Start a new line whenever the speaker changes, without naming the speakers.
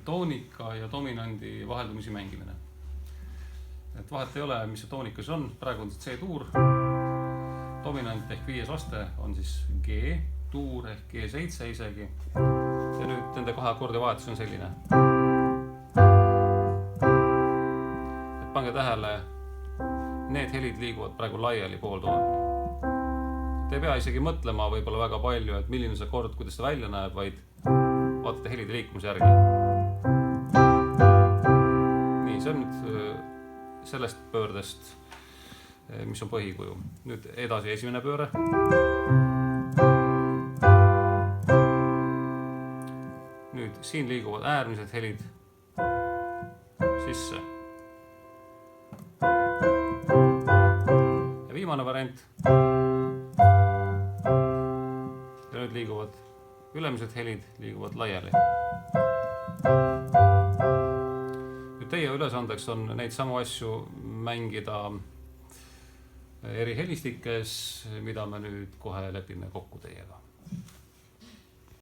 toonika ja dominandi vaheldumisi mängimine. Et vahet ei ole, mis see toonikas on, praegu on C-tuur, dominant ehk 5. aste on siis G, tuur ehk G7 isegi. Ja nüüd nende 2 akordi vahetus on selline. Et pange tähele, need helid liiguvad praegu laiali pooltooni. Te ei pea isegi mõtlema võib-olla väga palju, et milline see akord, kuidas ta välja näeb, vaid vaatate helide liikumise järgi. Nii, see on nüüd sellest pöördest, mis on põhikuju. Nüüd edasi esimene pööre. Nüüd siin liiguvad äärmised helid sisse. Ja viimane variant. Ja nüüd liiguvad ülemised helid liiguvad laiali. Nüüd teie ülesandeks on neid samu asju mängida eri helistikes, mida me nüüd kohe lepime kokku teiega.